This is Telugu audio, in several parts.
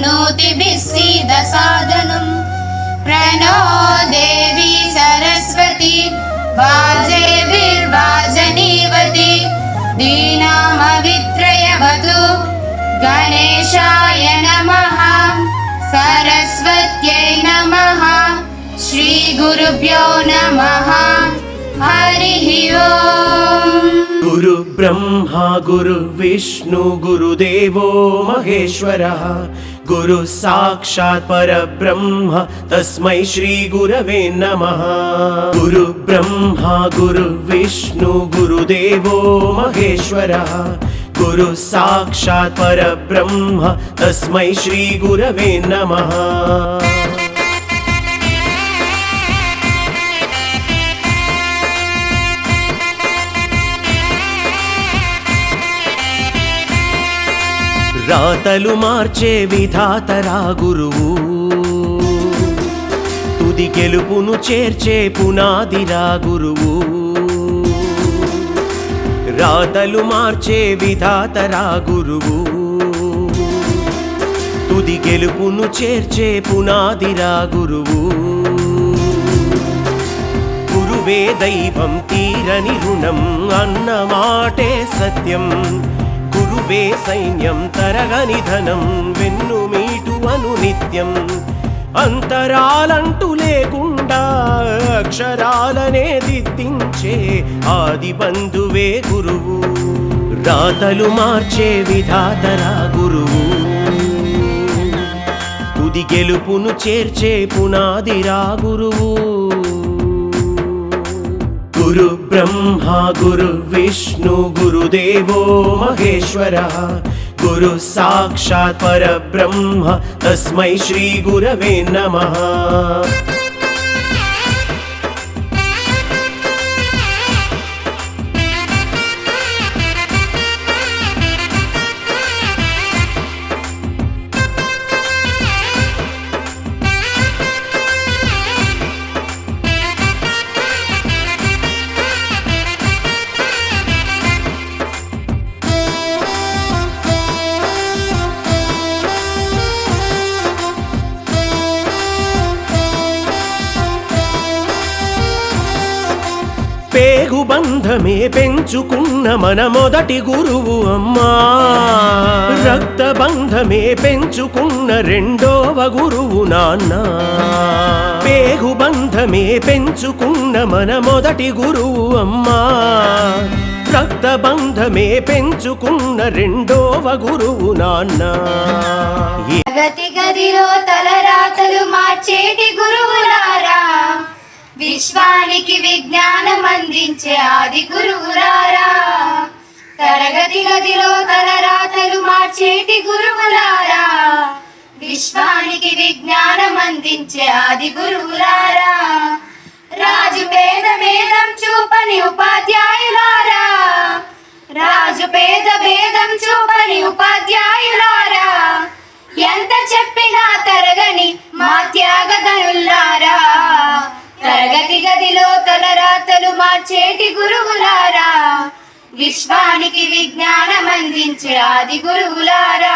तन्नोतिभिः सीदसादनम् प्रणो देवी सरस्वती वाजेभिर्वाजनीवती दीनामवित्रयवतु गणेशाय नमः सरस्वत्यै नमः श्रीगुरुभ्यो नमः हरिः ओम्। गुरु ब्रह्मा गुरु विष्णु गुरुदेवो महेश्वरः गुरु साक्षात् परब्रह्म तस्मै श्री गुरवे नमः। गुरु ब्रह्मा गुरु विष्णु गुरुदेवो महेश्वरः गुरु साक्षात् परब्रह्म तस्मै श्री गुरवे नमः। రాతలు మార్చే విధాతరా గురువు తుది గెలుపును చేర్చే పునాదిరా గురువు రాతలు మార్చే విధాతరా గురువు తుది గెలుపును చేర్చే పునాదిరా గురువు గురువే దైవం తీరని రుణం అన్న మాటే సత్యం గురువే సైన్యం తరగని ధనం వెన్నుమీటు అను నిత్యం అంతరాలంటూ లేకుండా అక్షరాలనే దిద్దించే ఆది బంధువే గురువు రాతలు మార్చే విధాతరా గురువు తుది గెలుపును చేర్చే పునాదిరా గురువు गुरु ब्रह्मा गुरु विष्णु गुरुदेवो महेश्वरः गुरु साक्षात् परब्रह्म तस्मै श्री गुरवे नमः। పేగు బంధమే పెంచుకున్న మన మొదటి గురువు అమ్మా రక్త బంధమే పెంచుకున్న రెండవ గురువు నాన్న పేగు బంధమే పెంచుకున్న మన మొదటి గురువు అమ్మా రక్త బంధమే పెంచుకున్న రెండవ గురువు నాన్న గతి గదిలో తలరాతలు మార్చేటి గురువులారా విశ్వానికి విజ్ఞానం అందించే ఆది గురువులారా తరగతి గదిలో తలరాతలు మార్చేటి గురువులారా విశ్వానికి విజ్ఞానం అందించే ఆది గురువులారా రాజు పేద భేదం చూపని ఉపాధ్యాయులారా రాజు పేద భేదం చూపని ఉపాధ్యాయులారా ఎంత చెప్పినా తరగని మా త్యాగధనులారా తరగతి గదిలో తలరాతలు మార్చేటి గురువులారా విశ్వానికి విజ్ఞానం అందించే ఆది గురువులారా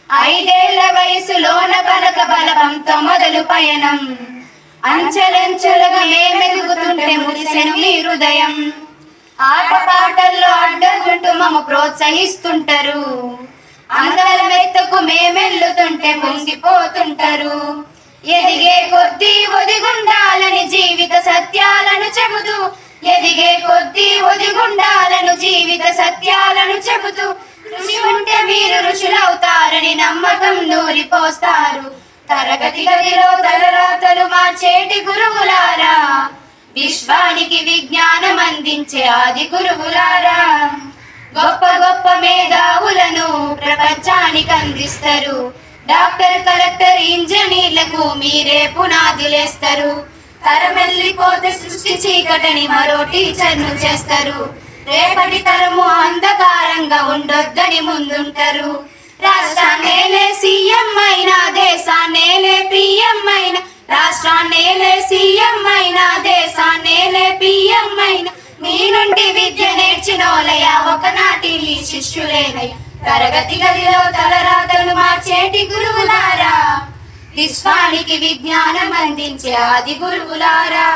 5 ఏళ్ల వయసులోన పలక బలపంతో మొదలు పయనం అంచెలంచెలుగా మేమెదుగుతుంటే మురిసెను మీ హృదయం ఆటపాటల్లో అడ్డగుంటూ మమ్ము ప్రోత్సహిస్తుంటారు అందలమెత్తకు మేమెల్లుతుంటే పొంగిపోతుంటారు ఎదిగే కొద్దీ ఒదిగుండాలని జీవిత సత్యాలను చెబుతూ ఎదిగే కొద్దీ ఒదిగుండాలను జీవిత సత్యాలను చెబుతూ ఋషి ఉంటే మీరు ఋషులవుతారని నమ్మకం నూరిపోస్తారు తరగతి గదిలో తలరాతలు మార్చేటి గురువులారా విశ్వానికి విజ్ఞానం అందించే ఆది గురువులారా గొప్ప గొప్ప మేధావులను ప్రపంచానికి అందిస్తారు డాక్టర్ కలెక్టర్ ఇంజనీర్లకు మీరే పునాదులేస్తారు తరమెల్లిపోతే సృష్టి చీకటని మరో టీచర్ను చేస్తారు రేపటి తరము అంధకారంగా ఉండొద్దని ముందుంటారు రాష్ట్రాన్నేలే సీఎం అయినా దేశాన్నేలే పిఎం అయినా రాష్ట్రాన్నేలే సీఎం అయినా దేశాన్నేలే పిఎం అయినా మీ నుండి విద్య నేర్చినోలయ ఒకనాటి శిష్యులేనయ్య తరగతి గదిలో తలరాతలు మార్చేటి గురువులారా, విశ్వానికి విజ్ఞానం అందించే ఆది గురువులారా.